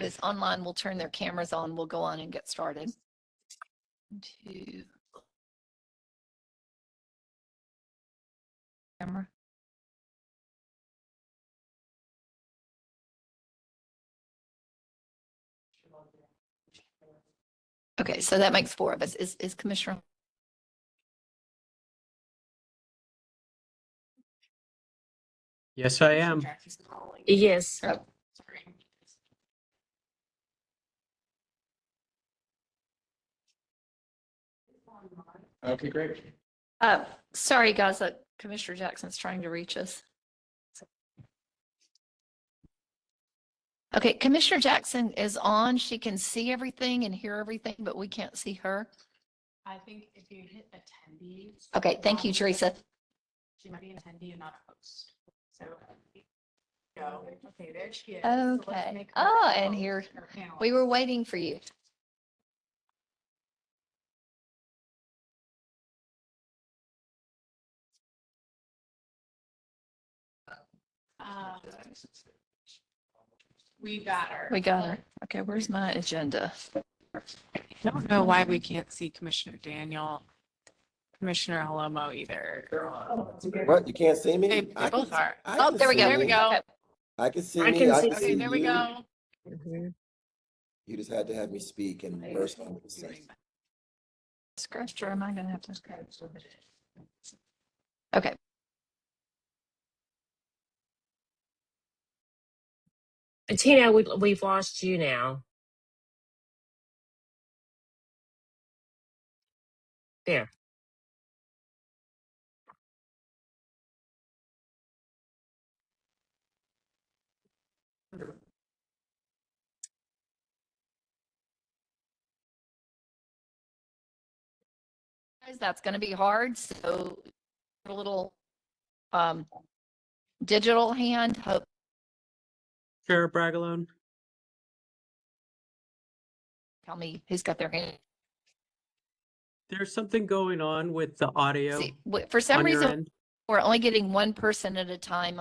is online will turn their cameras on. We'll go on and get started. Camera. Okay, so that makes 4 of us. Is Commissioner? Yes, I am. Yes. Oh. Okay, great. Sorry, guys, Commissioner Jackson's trying to reach us. Okay, Commissioner Jackson is on. She can see everything and hear everything, but we can't see her. I think if you hit attendees. Okay, thank you, Teresa. She might be an attendee and not a host. So go. Okay, there she is. Okay. Oh, and here we were waiting for you. We got her. We got her. Okay, where's my agenda? I don't know why we can't see Commissioner Daniel, Commissioner Holomo either. What? You can't see me? They both are. Oh, there we go. There we go. Okay. I can see I me. can I see can Okay, see there we you. go. Mhm. You just had to have me speak and burst on the scene. Scratch, or am I gonna have to scratch? Okay. Tina, we've lost you now. There. Guys, that's gonna be hard, so a little digital hand, hope. Chair Bragalone. Tell me who's got their hand. There's something going on with the audio See, for some on your reason, end. we're only getting one person at a time.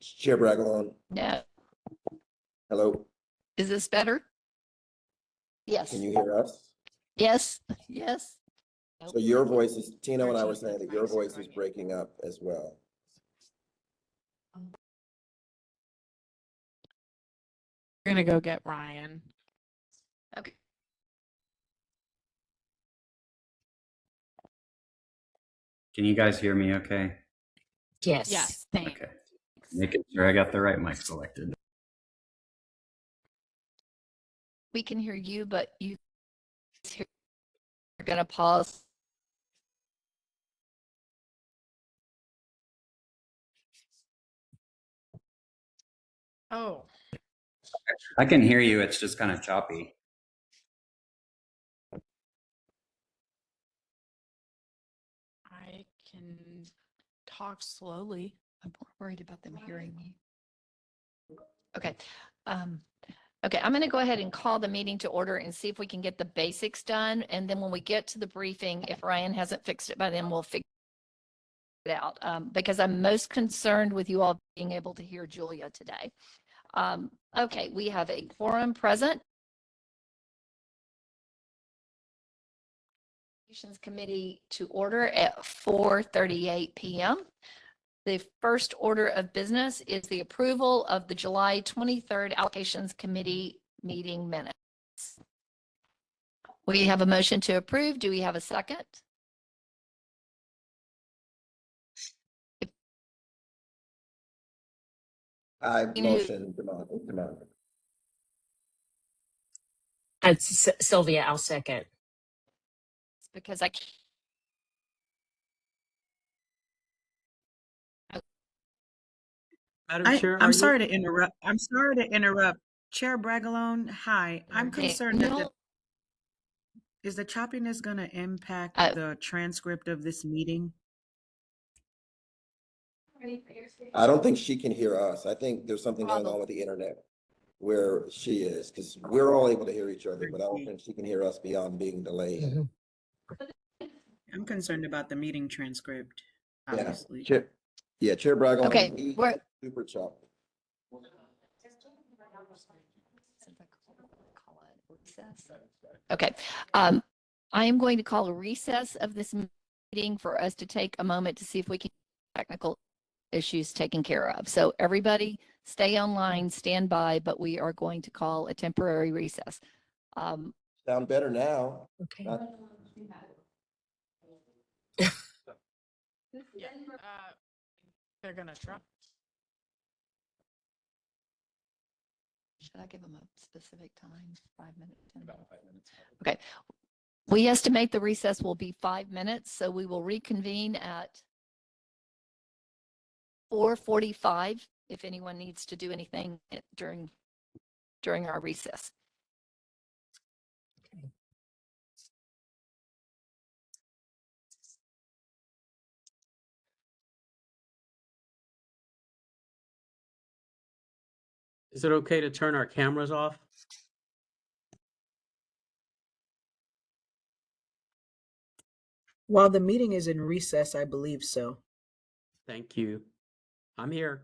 Chair Bragalone. No, Hello. is this better? Yes, Can you hear us? yes, yes. So your voice is, Tina and I were saying that your voice is breaking up as well. We're gonna go get Ryan. Okay. Can you guys hear me okay? Yes. Yes, thanks. Okay. Making sure I got the right mic selected. We can hear you, but you're gonna pause. Oh, I can hear you. It's just kind of choppy. I can talk slowly. I'm more worried about them hearing me. Okay. Okay, I'm going to go ahead and call the meeting to order and see if we can get the basics done. And then when we get to the briefing, if Ryan hasn't fixed it by then, we'll figure it out. Because I'm most concerned with you all being able to hear Julia today. Okay, we have a quorum present. Allocations Committee to order at 4:38 p.m. The first order of business is the approval of the July 23rd Allocations Committee meeting minutes. We have a motion to approve. Do we have a second? I motion demand. It's Sylvia, I'll second. It's because I can't. Madam Chair, I'm sorry to interrupt. I'm sorry to interrupt. Chair Bragalone, hi. I'm concerned that is the choppiness going to impact the transcript of this meeting? I don't think she can hear us. I think there's something going on with the internet where she is, because we're all able to hear each other, but I don't think she can hear us beyond being delayed. I'm concerned about the meeting transcript, obviously. Yeah. Yeah, Chair Braga. Okay, we're, Super choppy. okay. I am going to call a recess of this meeting for us to take a moment to see if we can get technical issues taken care of. So everybody stay online, stand by, but we are going to call a temporary recess. Sound better now. Okay. Yeah. They're gonna try. Should I give them a specific time? 5 minutes? 10 minutes? About 5 minutes. Okay. We estimate the recess will be 5 minutes, so we will reconvene at 4:45 if anyone needs to do anything during our recess. Is it okay to turn our cameras off? While the meeting is in recess, I believe so. Thank you. I'm here.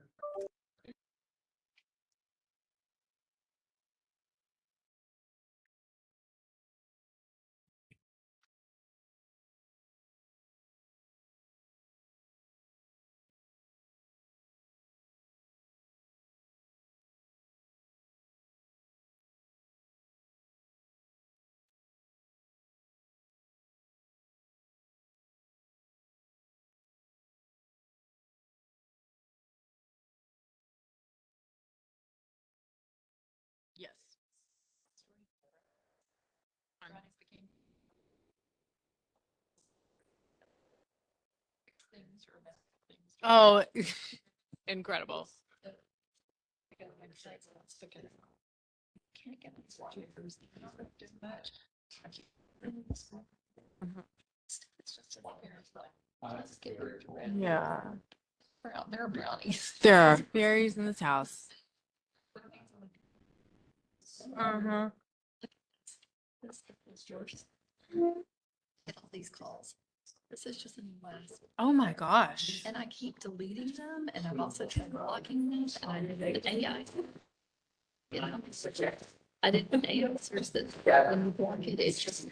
Yes. Oh, incredible. Yeah. There are brownies. There are fairies in this house. Uh-huh. Get all these calls. This is just a mess. Oh my gosh. And I keep deleting them, and I'm also tried blocking them, and I did AI. You know, I didn't AI search that when you block it, it just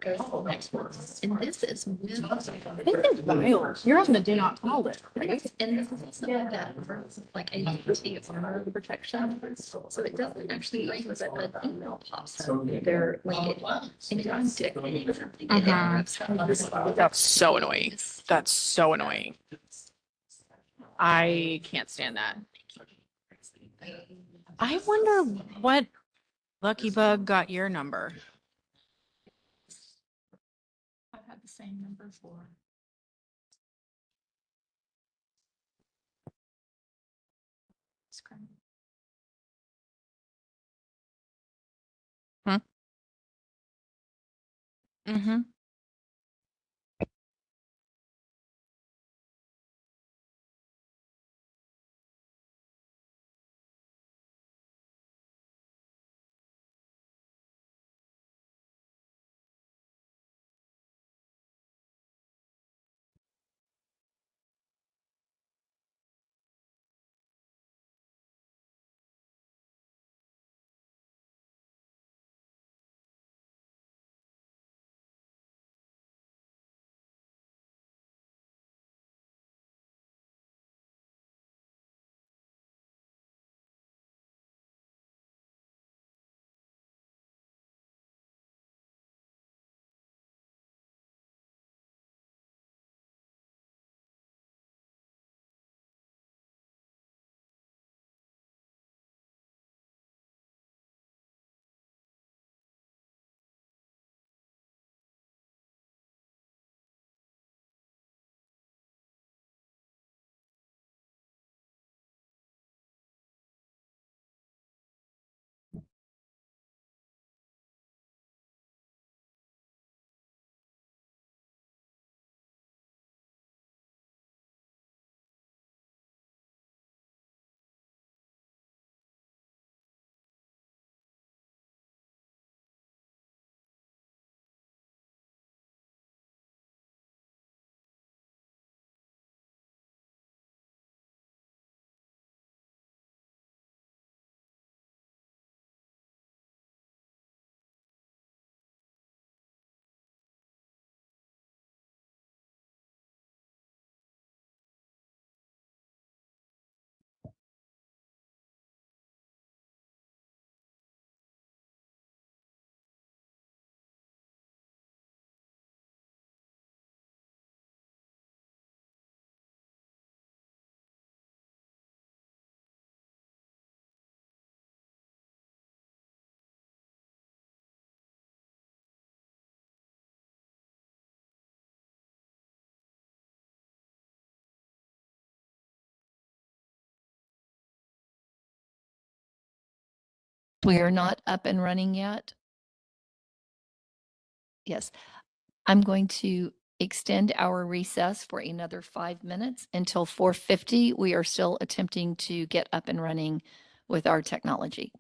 goes to the next one. And this is with. Wild. You're on the do not call list, right? And this is also like that, like AT&T armor protection. So it doesn't actually like with an email pops up. They're like it, anytime dictating something, it interrupts. That's so annoying. That's so annoying. I can't stand that. I wonder what lucky bug got your number. I've had the same number for. Mm-hmm. We are not up and running yet. Yes, I'm going to extend our recess for another 5 minutes until 4:50. We are still attempting to get up and running with our technology.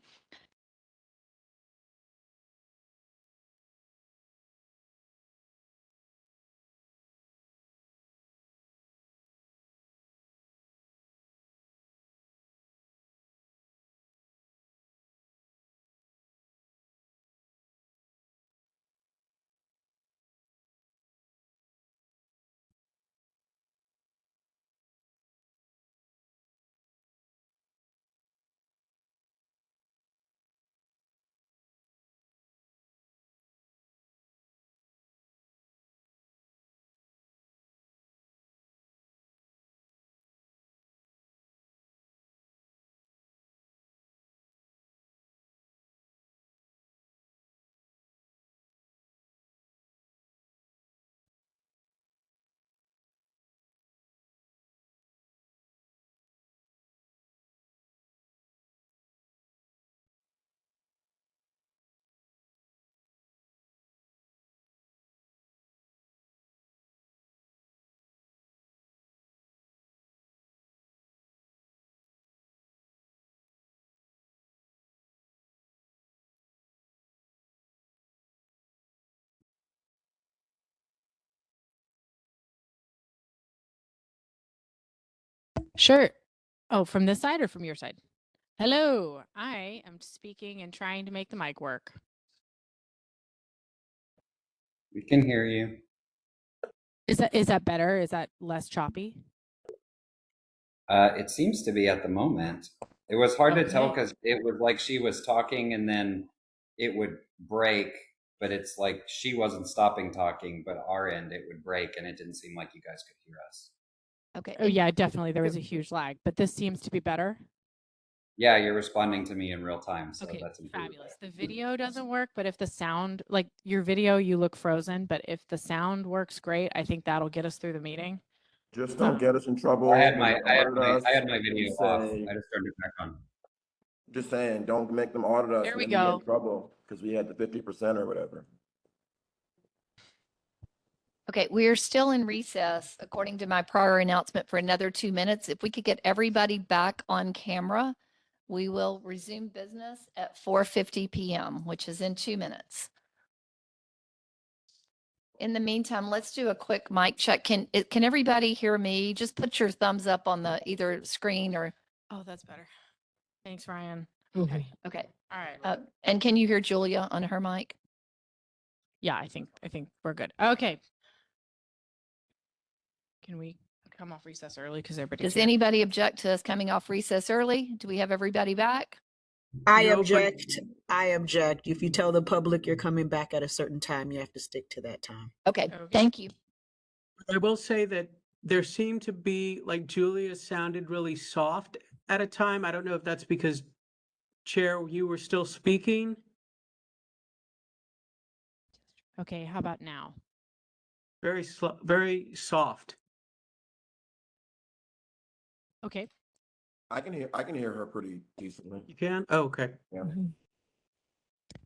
Sure. Oh, from this side or from your side? Hello, I am speaking and trying to make the mic work. We can hear you. Is that better? Is that less choppy? It seems to be at the moment. It was hard to tell Okay. because it was like she was talking and then it would break, but it's like she wasn't stopping talking, but our end it would break and it didn't seem like you guys could hear us. Okay. Oh yeah, definitely. There was a huge lag, but this seems to be better. Yeah, you're responding to me in real time, so Okay, that's improved. fabulous. The video doesn't work, but if the sound, like your video, you look frozen, but if the sound works great, I think that'll get us through the meeting. Just don't get us in trouble. I had when my they I had audit my us I had my and video say- off. I just turned it back on. Just saying, don't make them audit us. There we and then get in go. trouble because we had the 50% or whatever. Okay, we are still in recess, according to my prior announcement, for another 2 minutes. If we could get everybody back on camera, we will resume business at 4:50 PM, which is in 2 minutes. In the meantime, let's do a quick mic check. Can everybody hear me? Just put your thumbs up on the either screen or, Oh, that's better. Thanks, Ryan. Okay. okay. All right. And can you hear Julia on her mic? Yeah, I think we're good. Okay. Can we come off recess early because everybody's Does here? anybody object to us coming off recess early? Do we have everybody back? I No, but- object. I object. If you tell the public you're coming back at a certain time, you have to stick to that time. Okay, Okay. thank you. I will say that there seemed to be, like, Julia sounded really soft at a time. I don't know if that's because, Chair, you were still speaking. Okay, how about now? Very slow, very soft. Okay. I can hear her pretty decently. You can? Oh, okay. Yeah.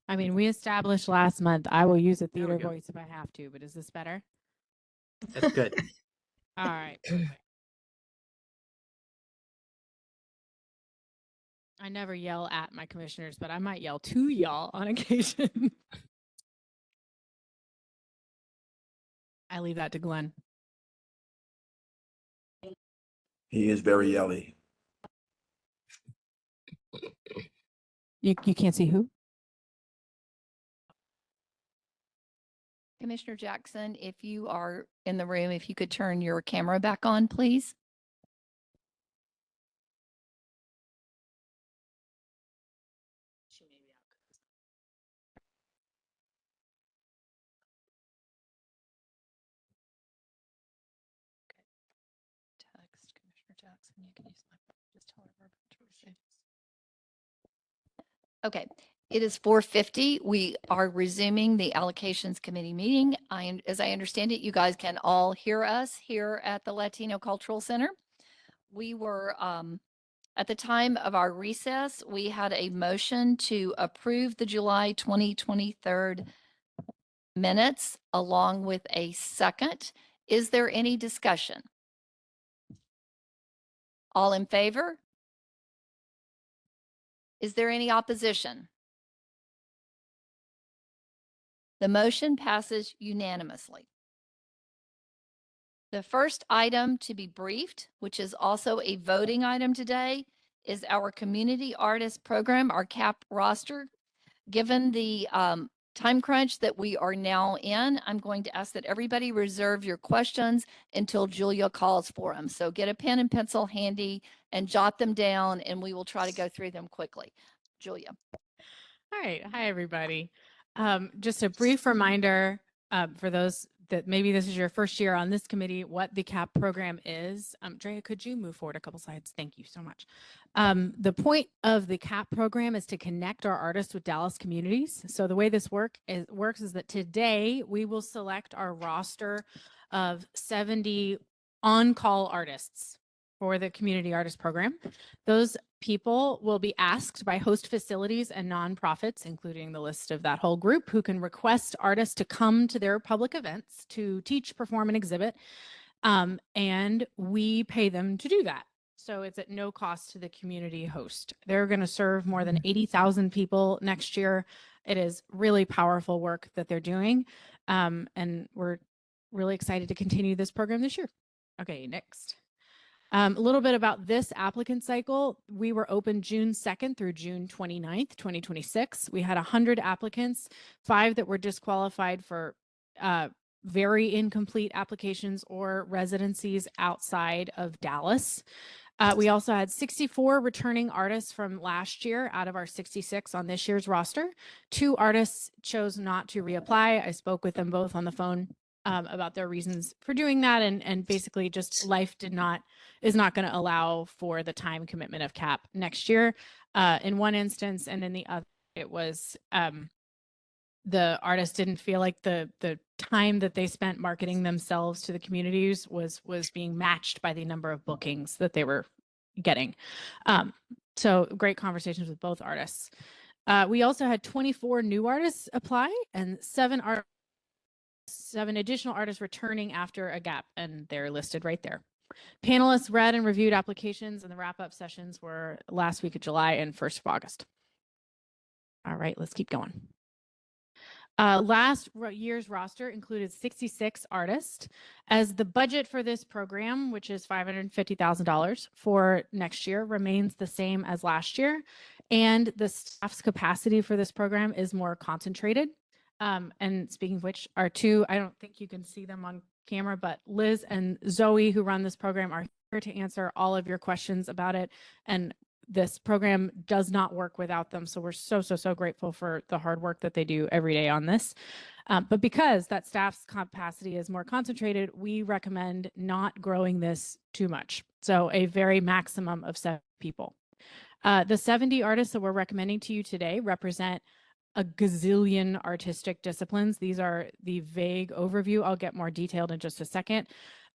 I mean, we established last month I will use a There we theater go. voice if I have to, but is this better? That's good. All right. Perfect. I never yell at my commissioners, but I might yell to y'all on occasion. I leave that to Glenn. He is very yelly. You can't see who? Commissioner Jackson, if you are in the room, if you could turn your camera back on, please. Text Commissioner Jackson, you can use my, just tell her. Okay, it is 4:50. We are resuming the Allocations Committee meeting. As I understand it, you guys can all hear us here at the Latino Cultural Center. We were At the time of our recess, we had a motion to approve the July 2023 minutes along with a second. Is there any discussion? All in favor? Is there any opposition? The motion passes unanimously. The first item to be briefed, which is also a voting item today, is our Community Artist Program, our CAP roster. Given the time crunch that we are now in, I'm going to ask that everybody reserve your questions until Julia calls for them. So get a pen and pencil handy and jot them down, and we will try to go through them quickly. Julia. All right. Hi, everybody. Just a brief reminder for those that maybe this is your first year on this committee, what the CAP program is. Drea, could you move forward a couple slides? Thank you so much. The point of the CAP program is to connect our artists with Dallas communities. So the way this works is that today we will select our roster of 70 on-call artists for the Community Artist Program. Those people will be asked by host facilities and nonprofits, including the list of that whole group, who can request artists to come to their public events to teach, perform, and exhibit. And we pay them to do that. So it's at no cost to the community host. They're going to serve more than 80,000 people next year. It is really powerful work that they're doing. And we're really excited to continue this program this year. Okay, next. A little bit about this applicant cycle. We were open June 2nd through June 29th, 2026. We had 100 applicants, 5 that were disqualified for very incomplete applications or residencies outside of Dallas. We also had 64 returning artists from last year out of our 66 on this year's roster. 2 artists chose not to reapply. I spoke with them both on the phone about their reasons for doing that, and basically just life is not going to allow for the time commitment of CAP next year in one instance, and in the other it was the artist didn't feel like the time that they spent marketing themselves to the communities was being matched by the number of bookings that they were getting. So great conversations with both artists. We also had 24 new artists apply and 7 additional artists returning after a gap, and they're listed right there. Panelists read and reviewed applications, and the wrap-up sessions were last week of July and 1st of August. All right, let's keep going. Last year's roster included 66 artists. As the budget for this program, which is $550,000 for next year, remains the same as last year, and the staff's capacity for this program is more concentrated. And speaking of which, our 2, I don't think you can see them on camera, but Liz and Zoe, who run this program, are here to answer all of your questions about it. And this program does not work without them. So we're so grateful for the hard work that they do every day on this. But because that staff's capacity is more concentrated, we recommend not growing this too much. So a very maximum of 7 people. The 70 artists that we're recommending to you today represent a gazillion artistic disciplines. These are the vague overview. I'll get more detailed in just a second.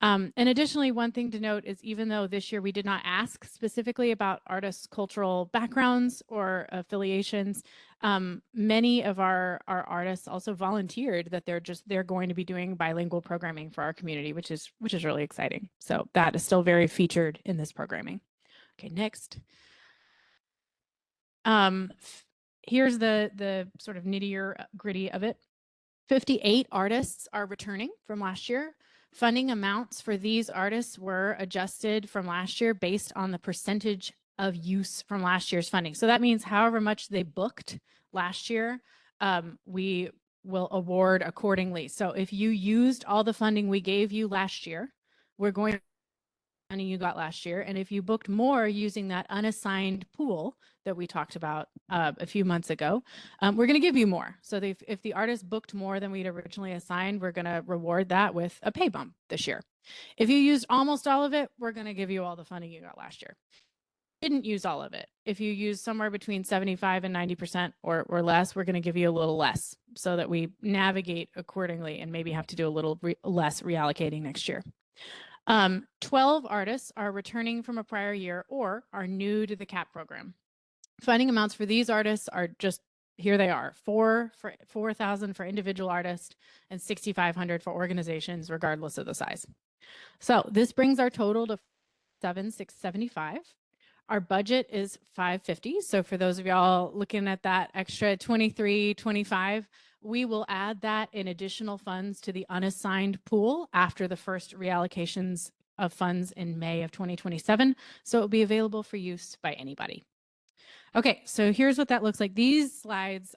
And additionally, one thing to note is even though this year we did not ask specifically about artists' cultural backgrounds or affiliations, many of our artists also volunteered that they're going to be doing bilingual programming for our community, which is really exciting. So that is still very featured in this programming. Okay, next. Here's the sort of nittier gritty of it. 58 artists are returning from last year. Funding amounts for these artists were adjusted from last year based on the percentage of use from last year's funding. So that means however much they booked last year, we will award accordingly. So if you used all the funding we gave you last year, we're going to money you got last year. And if you booked more using that unassigned pool that we talked about a few months ago, we're going to give you more. So if the artist booked more than we'd originally assigned, we're going to reward that with a pay bump this year. If you used almost all of it, we're going to give you all the funding you got last year. Didn't use all of it. If you use somewhere between 75 and 90% or less, we're going to give you a little less so that we navigate accordingly and maybe have to do a little less reallocating next year. 12 artists are returning from a prior year or are new to the CAP program. Funding amounts for these artists are just, here they are, $4,000 for individual artists and $6,500 for organizations, regardless of the size. So this brings our total to $7,675. Our budget is $550. So for those of y'all looking at that extra $23.25, we will add that in additional funds to the unassigned pool after the first reallocations of funds in May of 2027. So it will be available for use by anybody. Okay, so here's what that looks like. These slides,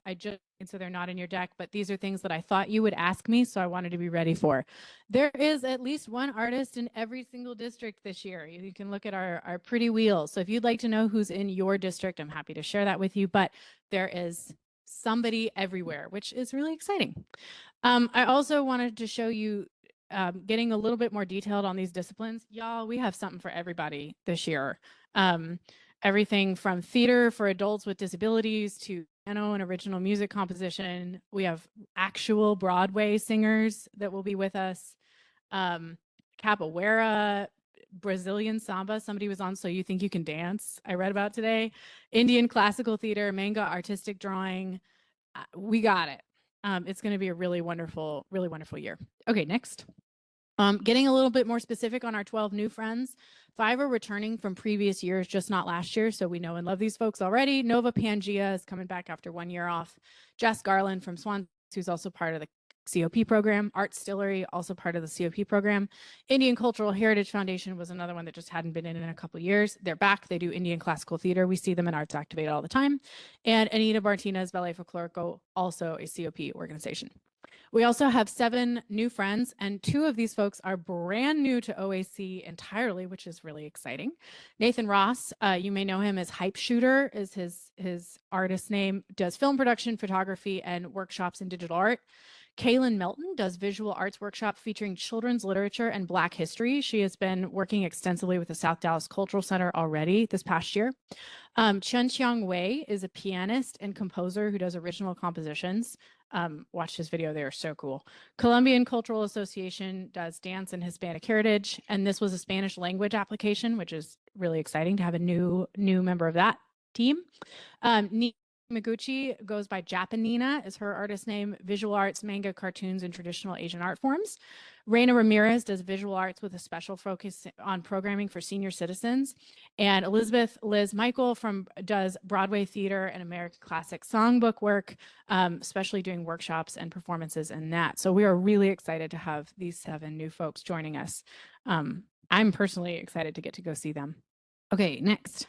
so they're not in your deck, but these are things that I thought you would ask me, so I wanted to be ready for. There is at least one artist in every single district this year. You can look at our pretty wheel. So if you'd like to know who's in your district, I'm happy to share that with you, but there is somebody everywhere, which is really exciting. I also wanted to show you getting a little bit more detailed on these disciplines. Y'all, we have something for everybody this year. Everything from theater for adults with disabilities to piano and original music composition. We have actual Broadway singers that will be with us. Capoeira, Brazilian samba, somebody was on So You Think You Can Dance, I read about today. Indian classical theater, manga artistic drawing. We got it. It's going to be a really wonderful year. Okay, next. Getting a little bit more specific on our 12 new friends, 5 are returning from previous years, just not last year. So we know and love these folks already. Nova Pangea is coming back after 1 year off. Jess Garland from Swan, who's also part of the COP program. Art Stillery, also part of the COP program. Indian Cultural Heritage Foundation was another one that just hadn't been in a couple of years. They're back. They do Indian classical theater. We see them in Arts Activate all the time. And Anita Martinez Ballet Folklorico, also a COP organization. We also have 7 new friends, and 2 of these folks are brand new to OAC entirely, which is really exciting. Nathan Ross, you may know him as Hype Shooter, is his artist name, does film production, photography, and workshops in digital art. Kaylin Melton does visual arts workshop featuring children's literature and Black history. She has been working extensively with the South Dallas Cultural Center already this past year. Chen Xiang Wei is a pianist and composer who does original compositions. Watch his video, they are so cool. Colombian Cultural Association does dance and Hispanic heritage, and this was a Spanish language application, which is really exciting to have a new member of that team. Miguchi goes by Japanina, is her artist name, visual arts, manga, cartoons, and traditional Asian art forms. Reina Ramirez does visual arts with a special focus on programming for senior citizens. And Elizabeth Liz Michael does Broadway theater and American classic songbook work, especially doing workshops and performances in that. So we are really excited to have these 7 new folks joining us. I'm personally excited to get to go see them. Okay, next.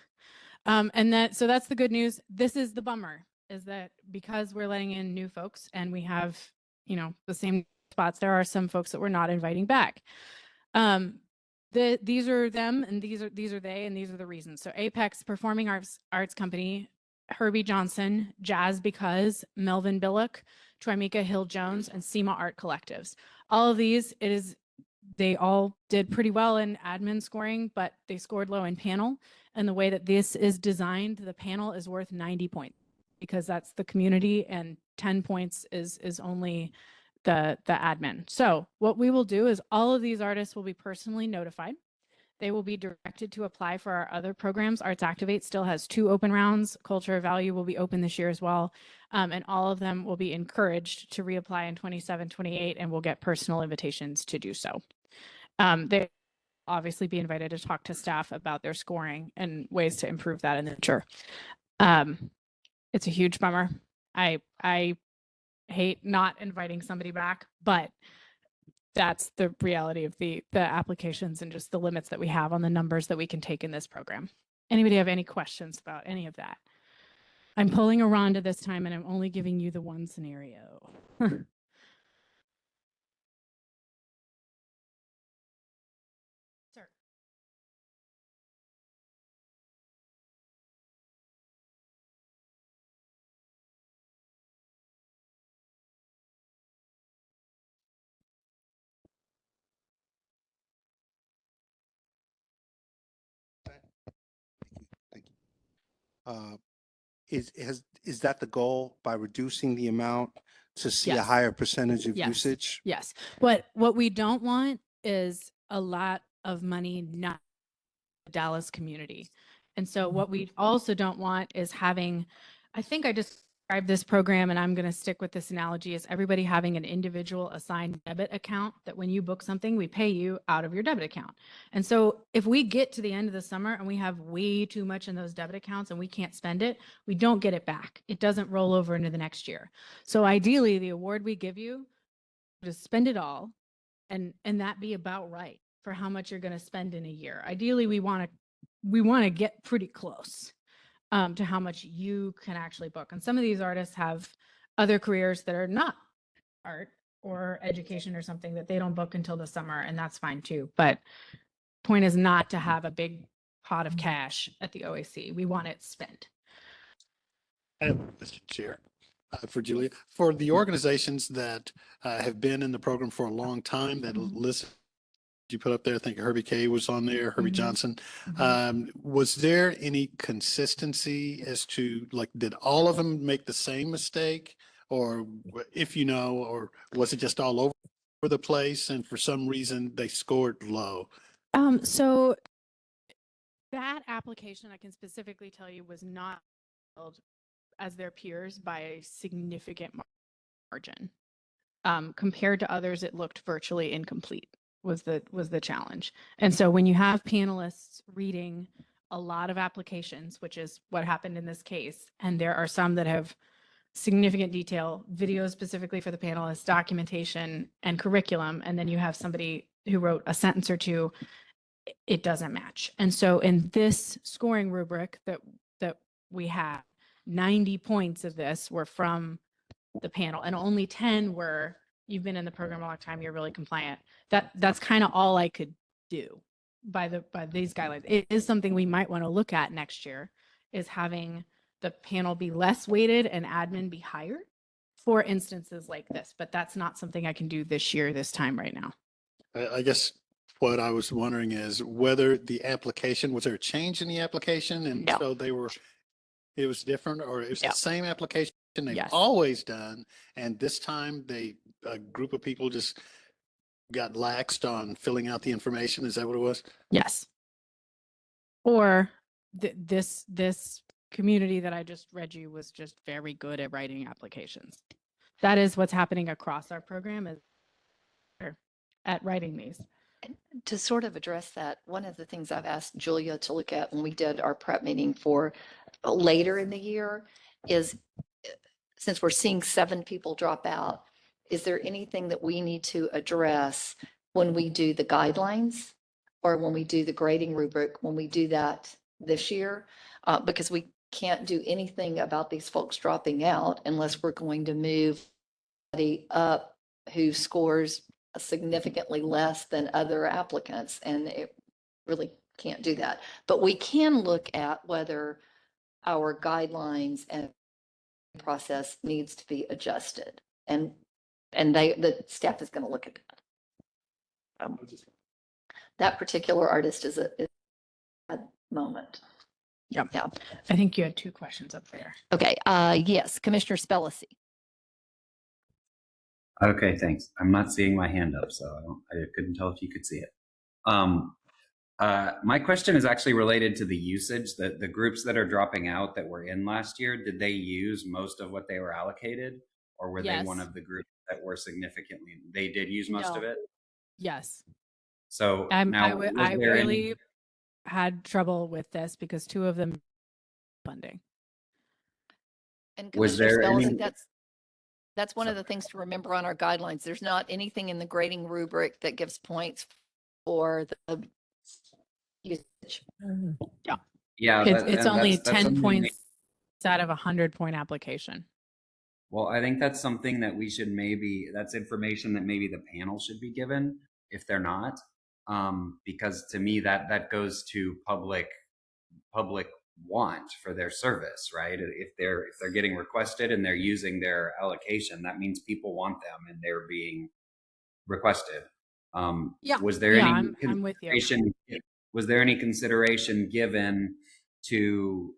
So that's the good news. This is the bummer, is that because we're letting in new folks and we have, the same spots, there are some folks that we're not inviting back. These are them, and these are they, and these are the reasons. So Apex Performing Arts Company, Herbie Johnson, Jazz Because, Melvin Billick, Trimika Hill Jones, and SEMA Art Collectives. All of these, they all did pretty well in admin scoring, but they scored low in panel. And the way that this is designed, the panel is worth 90 points because that's the community, and 10 points is only the admin. So what we will do is all of these artists will be personally notified. They will be directed to apply for our other programs. Arts Activate still has 2 open rounds. Culture of Value will be open this year as well. And all of them will be encouraged to reapply in 27, 28, and will get personal invitations to do so. They obviously be invited to talk to staff about their scoring and ways to improve that in the future. It's a huge bummer. I hate not inviting somebody back, but that's the reality of the applications and just the limits that we have on the numbers that we can take in this program. Anybody have any questions about any of that? I'm pulling a Rhonda this time, and I'm only giving you the one scenario. Sir. Thank you. Is that the goal, by reducing the amount to see a Yes. higher percentage of Yes. usage? Yes. What we don't want is a lot of money not the Dallas community. And so what we also don't want is having, I think I described this program, and I'm going to stick with this analogy, is everybody having an individual assigned debit account that when you book something, we pay you out of your debit account. And so if we get to the end of the summer and we have way too much in those debit accounts and we can't spend it, we don't get it back. It doesn't roll over into the next year. So ideally, the award we give you, just spend it all, and that be about right for how much you're going to spend in a year. Ideally, we want to get pretty close to how much you can actually book. And some of these artists have other careers that are not art or education or something that they don't book until the summer, and that's fine too. But point is not to have a big pot of cash at the OAC. We want it spent. I have a question, Chair, for Julia. For the organizations that have been in the program for a long time, that list you put up there, I think Herbie K was on there, Herbie Johnson. Was there any consistency as to, like, did all of them make the same mistake? Or if you know, or was it just all over the place and for some reason they scored low? So that application, I can specifically tell you, was not held as their peers by a significant margin. Compared to others, it looked virtually incomplete, was the challenge. And so when you have panelists reading a lot of applications, which is what happened in this case, and there are some that have significant detail, videos specifically for the panelists, documentation, and curriculum, and then you have somebody who wrote a sentence or two, it doesn't match. And so in this scoring rubric that we have, 90 points of this were from the panel, and only 10 were, you've been in the program a long time, you're really compliant. That's kind of all I could do by these guidelines. It is something we might want to look at next year, is having the panel be less weighted and admin be higher for instances like this. But that's not something I can do this year, this time right now. I guess what I was wondering is whether the application, was there a change in the application? And No. so it was different, or it was No. the same application they've Yes. always done. And this time a group of people just got laxed on filling out the information. Is that what it was? Yes. Or this community that I just read you was just very good at writing applications. That is what's happening across our program, is at writing these. To sort of address that, one of the things I've asked Julia to look at when we did our prep meeting for later in the year is, since we're seeing 7 people drop out, is there anything that we need to address when we do the guidelines or when we do the grading rubric, when we do that this year? Because we can't do anything about these folks dropping out unless we're going to move somebody up who scores significantly less than other applicants, and it really can't do that. But we can look at whether our guidelines and process needs to be adjusted, and the staff is going to look at that. That particular artist is a moment. Yeah. I think you had 2 questions up there. Okay. Yes, Commissioner Spellacy. Okay, thanks. I'm not seeing my hand up, so I couldn't tell if you could see it. My question is actually related to the usage. The groups that are dropping out that were in last year, did they use most of what they were allocated, or were they one of the groups that were significantly? They did use most of it. Yes. So I was there really had trouble with this because 2 of them funding. And Was Commissioner there any- Spellacy, that's one of the things to remember on our guidelines. There's not anything in the grading rubric that gives points for the usage. Yeah, It's only that's 10 something points out of a 100-point application. Well, I think that's something that we should that's information that maybe the panel should be given if they're not. Because to me that goes to public want for their service, right? If they're getting requested and they're using their allocation, that means people want them and they're being requested. Was there any I'm with you. Was there any consideration given to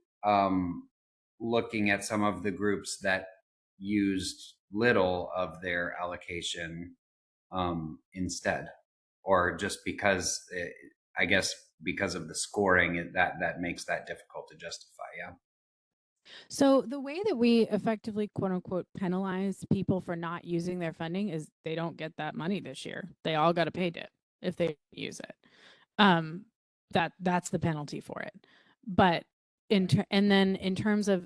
looking at some of the groups that used little of their allocation instead? or just because I guess because of the scoring that makes that difficult to justify. Yeah. So the way that we effectively, quote unquote, penalize people for not using their funding is they don't get that money this year. They all got to pay it if they use it. That's the penalty for it. But and then in terms of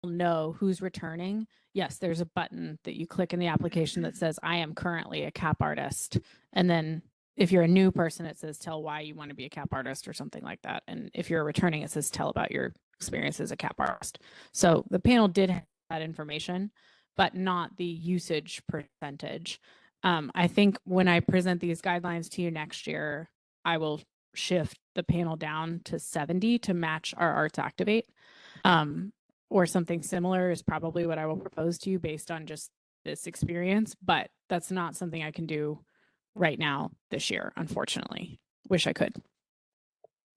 know who's returning, yes, there's a button that you click in the application that says I am currently a cap artist, and then if you're a new person, it says tell why you want to be a cap artist or something like that. And if you're returning, it says tell about your experience as a cap artist. So the panel did have that information, but not the usage percentage. I think when I present these guidelines to you next year, I will shift the panel down to 70 to match our Arts Activate. Or something similar is probably what I will propose to you based on just this experience, but that's not something I can do right now this year, unfortunately. Wish I could.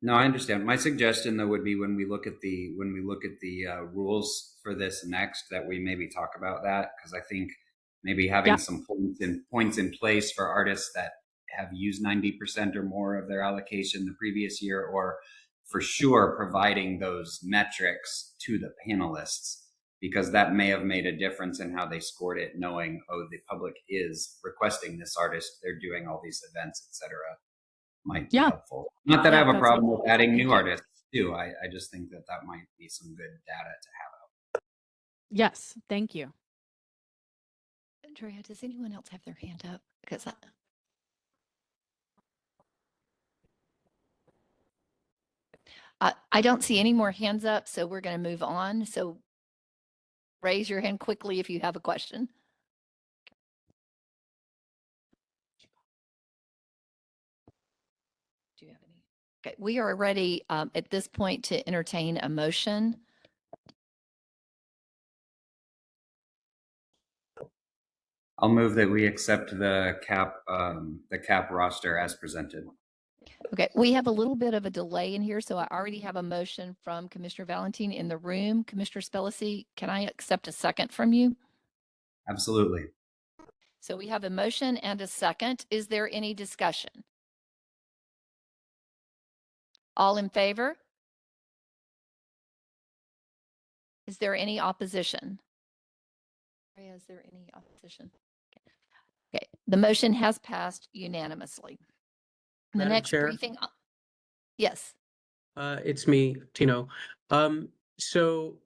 No, I understand. My suggestion though would be when we look at the rules for this next, that we maybe talk about that, because I think maybe having some points in place for artists that have used 90% or more of their allocation the previous year, or for sure providing those metrics to the panelists, because that may have made a difference in how they scored it, knowing, oh, the public is requesting this artist, they're doing all these events, etc. Might be helpful. Not that I have a problem with adding new artists too. I just think that might be some good data to have out. Yes, thank you. Andrea, does anyone else have their hand up? Because I don't see any more hands up, so we're going to move on. So raise your hand quickly if you have a question. Do you have any? Okay, we are ready at this point to entertain a motion. I'll move that we accept the cap roster as presented. Okay, we have a little bit of a delay in here, so I already have a motion from Commissioner Valentin in the room. Commissioner Spellacy, can I accept a second from you? Absolutely. So we have a motion and a second. Is there any discussion? All in favor? Is there any opposition? Is there any opposition? Okay, the motion has passed unanimously. The Madam next Chair? briefing. Yes. It's me, Tino. So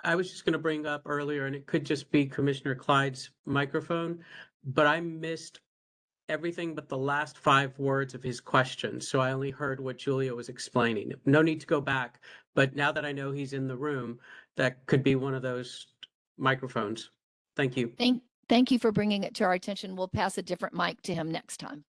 I was just going to bring up earlier, and it could just be Commissioner Clyde's microphone, but I missed everything but the last 5 words of his question. So I only heard what Julia was explaining. No need to go back, but now that I know he's in the room, that could be one of those microphones. Thank you. Thank you for bringing it to our attention. We'll pass a different mic to him next time.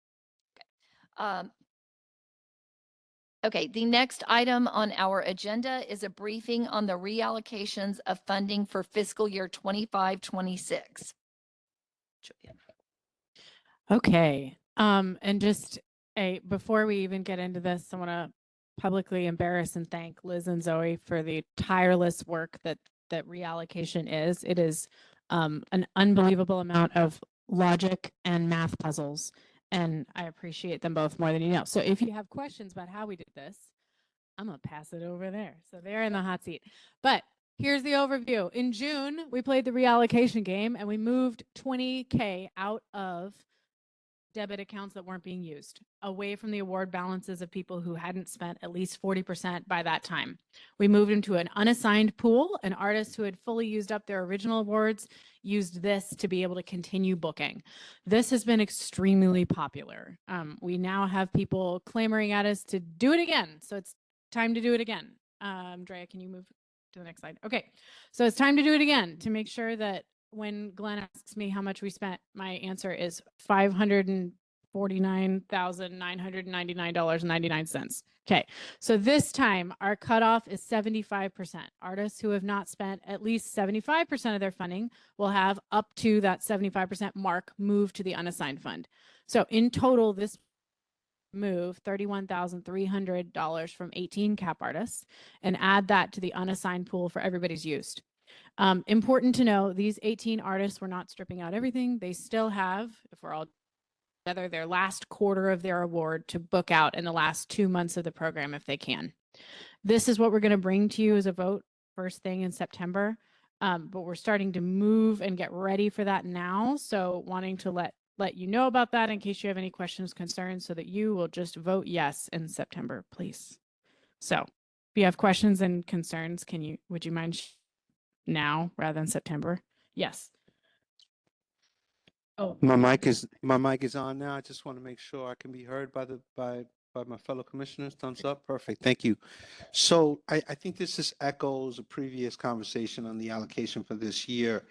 Okay, the next item on our agenda is a briefing on the reallocations of funding for fiscal year 25-26. Okay, and just before we even get into this, I want to publicly embarrass and thank Liz and Zoe for the tireless work that reallocation is. It is an unbelievable amount of logic and math puzzles, and I appreciate them both more than you know. So if you have questions about how we did this, I'm going to pass it over there. So they're in the hot seat. But here's the overview. In June, we played the reallocation game, and we moved $20K out of debit accounts that weren't being used, away from the award balances of people who hadn't spent at least 40% by that time. We moved into an unassigned pool, and artists who had fully used up their original awards used this to be able to continue booking. This has been extremely popular. We now have people clamoring at us to do it again. So it's time to do it again. Drea, can you move to the next slide? Okay, so it's time to do it again to make sure that when Glenn asks me how much we spent, my answer is $549,999.99. Okay, so this time our cutoff is 75%. Artists who have not spent at least 75% of their funding will have up to that 75% mark moved to the unassigned fund. So in total, this move $31,300 from 18 cap artists and add that to the unassigned pool for everybody's used. Important to know, these 18 artists were not stripping out everything. They still have, if we're all together their last quarter of their award to book out in the last 2 months of the program if they can. This is what we're going to bring to you as a vote first thing in September. But we're starting to move and get ready for that now. So wanting to let you know about that in case you have any questions, concerns, so that you will just vote yes in September, please. So if you have questions and concerns, would you mind now rather than September? Yes. Oh, My mic is on now. I just want to make sure I can be heard by my fellow commissioners. Thumbs up. Perfect. Thank you. So I think this just echoes a previous conversation on the allocation for this year.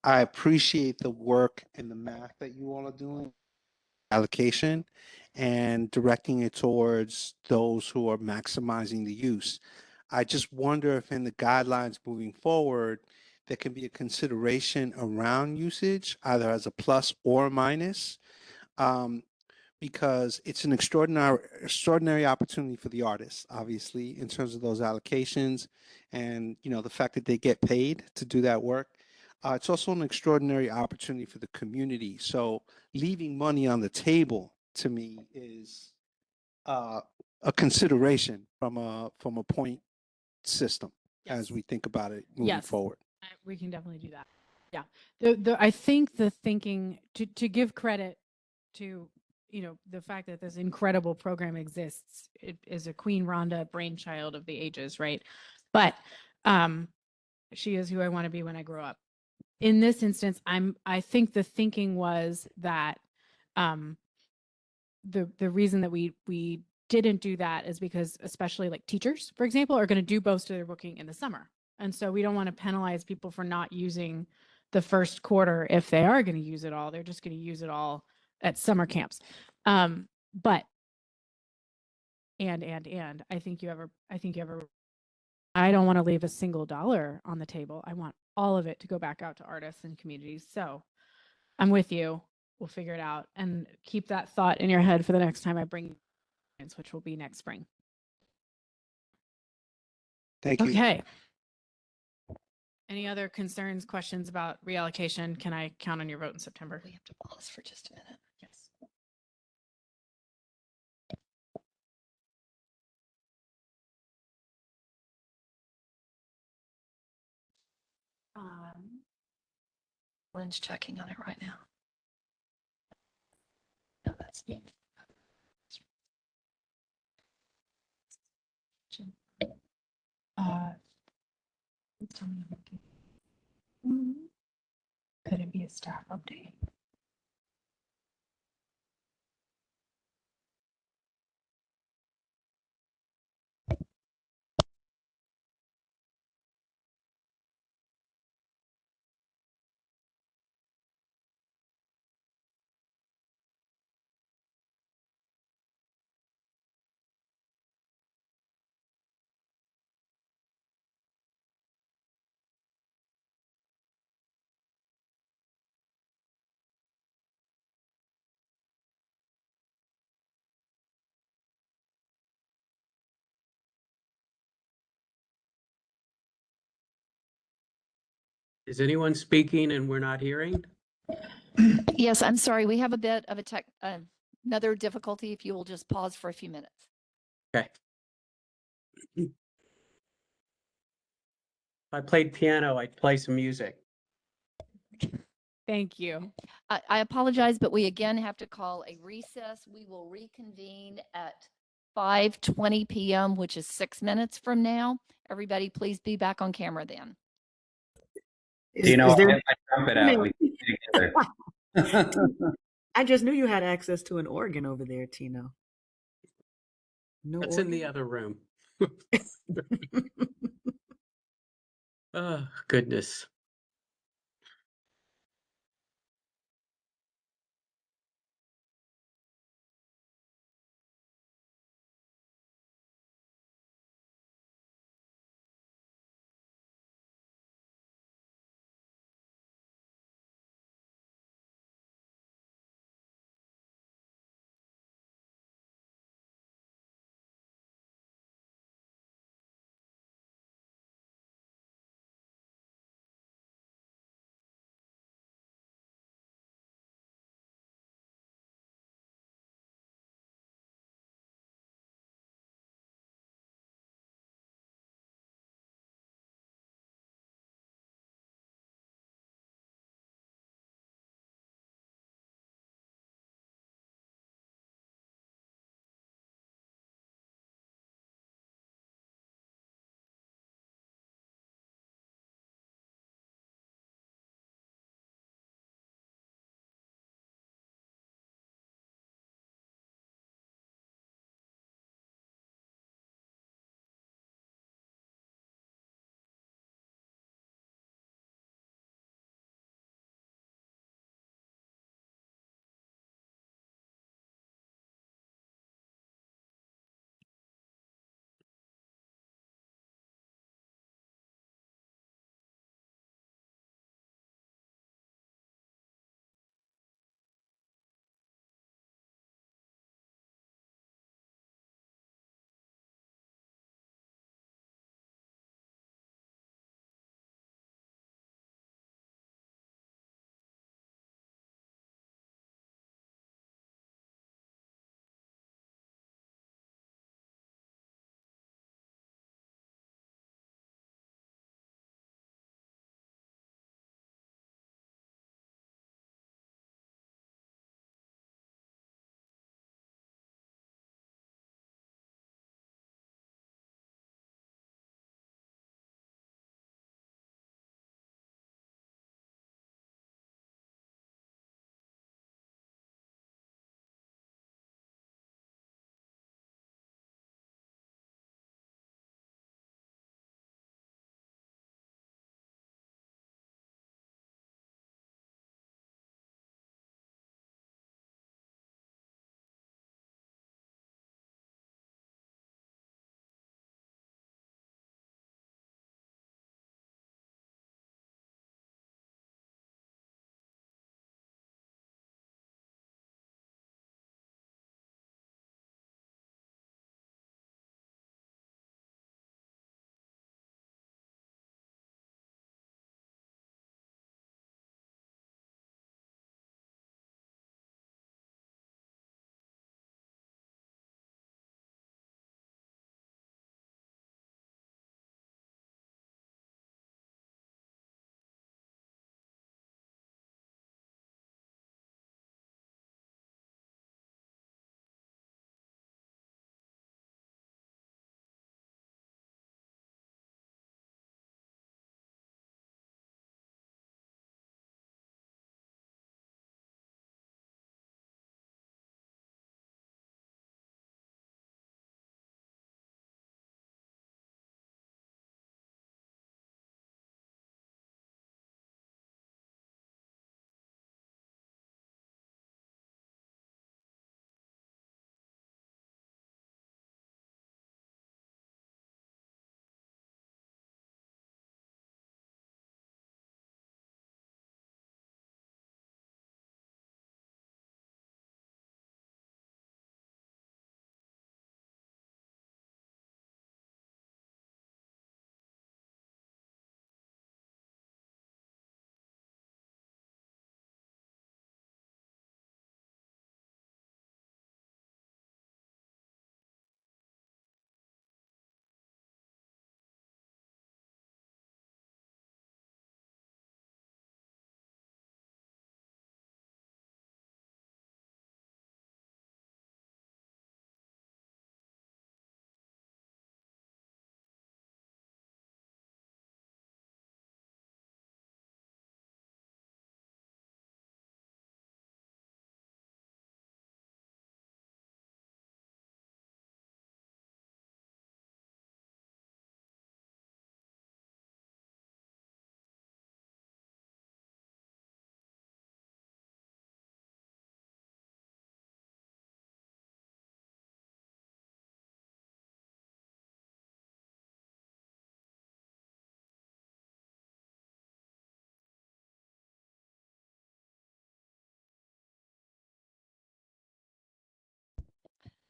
I appreciate the work and the math that you all are doing, allocation, and directing it towards those who are maximizing the use. I just wonder if in the guidelines moving forward, there can be a consideration around usage, either as a plus or a minus, because it's an extraordinary opportunity for the artists, obviously, in terms of those allocations and, you know, the fact that they get paid to do that work. It's also an extraordinary opportunity for the community. So leaving money on the table to me is a consideration from a point system as we think about it moving forward. We can definitely do that. Yeah. I think the thinking to give credit to, you know, the fact that this incredible program exists. It is a Queen Rhonda brainchild of the ages, right? But she is who I want to be when I grow up. In this instance, I think the thinking was that the reason that we didn't do that is because especially like teachers, for example, are going to do most of their booking in the summer. And so we don't want to penalize people for not using the first quarter if they are going to use it all. They're just going to use it all at summer camps. But I don't want to leave a single dollar on the table. I want all of it to go back out to artists and communities. So I'm with you. We'll figure it out, and keep that thought in your head for the next time I bring, which will be next spring. Thank you. Okay. Any other concerns, questions about reallocation? Can I count on your vote in September? We have to pause for just a minute. Yes. Lynn's checking on it right now. No, that's me. Could it be a staff update? Is anyone speaking and we're not hearing? Yes, I'm sorry. We have a bit of another difficulty. If you will just pause for a few minutes. Okay. If I played piano, I'd play some music. Thank you. I apologize, but we again have to call a recess. We will reconvene at 5:20 p.m., which is 6 minutes from now. Everybody, please be back on camera then. Do you know, I hit my trumpet out. We can sing together. I just knew you had access to an organ over there, Tino. No That's organ? in the other room. Oh, goodness.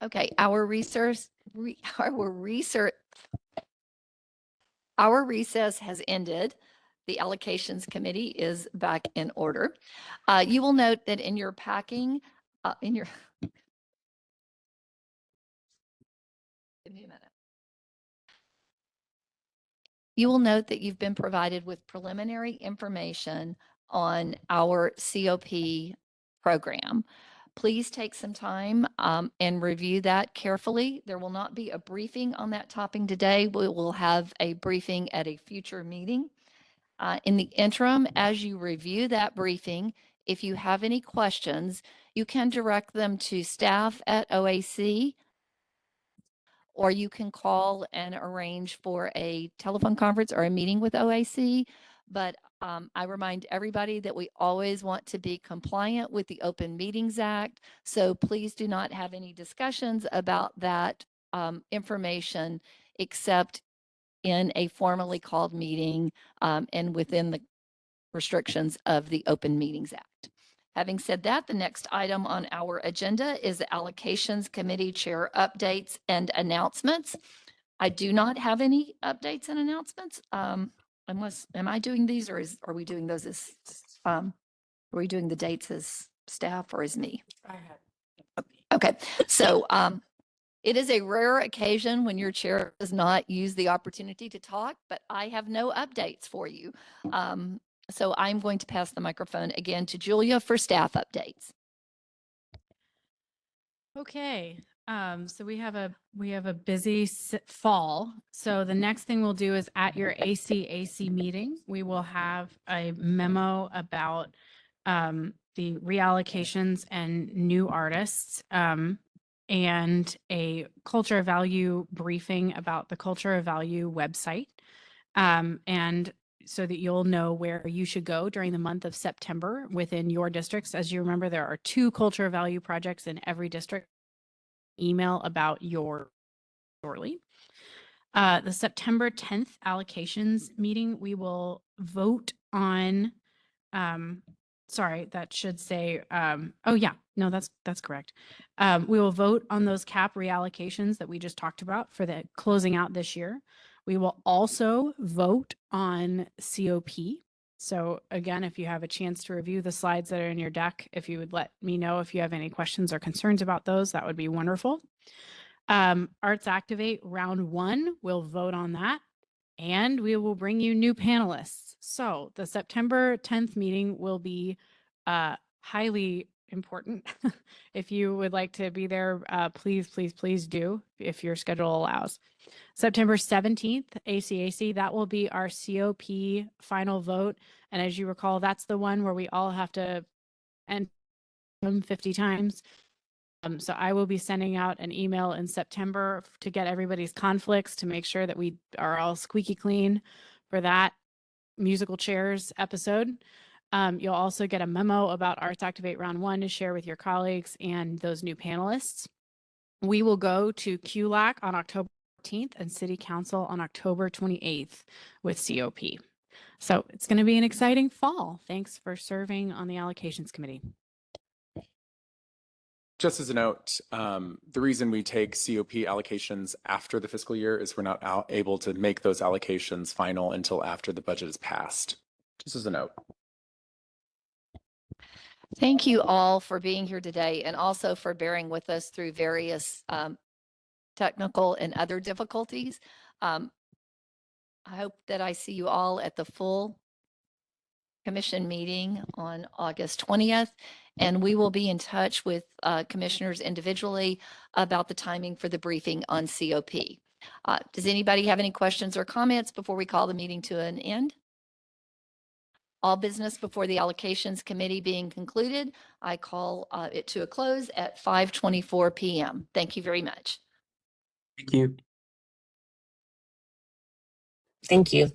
Okay, our recess has ended. The Allocations Committee is back in order. You will note that in your packing, give me a minute. You will note that you've been provided with preliminary information on our COP program. Please take some time and review that carefully. There will not be a briefing on that topic today. We will have a briefing at a future meeting. In the interim, as you review that briefing, if you have any questions, you can direct them to staff at OAC, or you can call and arrange for a telephone conference or a meeting with OAC. But I remind everybody that we always want to be compliant with the Open Meetings Act. So please do not have any discussions about that information except in a formally called meeting and within the restrictions of the Open Meetings Act. Having said that, the next item on our agenda is the Allocations Committee Chair updates and announcements. I do not have any updates and announcements unless, am I doing these or are we doing those as, are we doing the dates as staff or as me? I have. Okay, so it is a rare occasion when your chair does not use the opportunity to talk, but I have no updates for you. So I'm going to pass the microphone again to Julia for staff updates. Okay, so we have a busy fall. So the next thing we'll do is at your ACAC meeting, we will have a memo about the reallocations and new artists, and a culture of value briefing about the culture of value website, and so that you'll know where you should go during the month of September within your districts. As you remember, there are 2 culture of value projects in every district. Email about your shortly. The September 10th allocations meeting, we will vote on, sorry, that should say, oh yeah, no, that's correct. We will vote on those cap reallocations that we just talked about for the closing out this year. We will also vote on COP. So again, if you have a chance to review the slides that are in your deck, if you would let me know if you have any questions or concerns about those, that would be wonderful. Arts Activate round 1, we'll vote on that, and we will bring you new panelists. So the September 10th meeting will be highly important. If you would like to be there, please, please, please do, if your schedule allows. September 17th, ACAC, that will be our COP final vote. And as you recall, that's the one where we all have to enter 50 times. So I will be sending out an email in September to get everybody's conflicts to make sure that we are all squeaky clean for that musical chairs episode. You'll also get a memo about Arts Activate Round 1 to share with your colleagues and those new panelists. We will go to QLAC on October 14th and City Council on October 28th with COP. So it's going to be an exciting fall. Thanks for serving on the Allocations Committee. Just as a note, the reason we take COP allocations after the fiscal year is we're not able to make those allocations final until after the budget is passed. Just as a note. Thank you all for being here today and also for bearing with us through various technical and other difficulties. I hope that I see you all at the full commission meeting on August 20th, and we will be in touch with commissioners individually about the timing for the briefing on COP. Does anybody have any questions or comments before we call the meeting to an end? All business before the Allocations Committee being concluded, I call it to a close at 5:24 p.m. Thank you very much. Thank you. Thank you.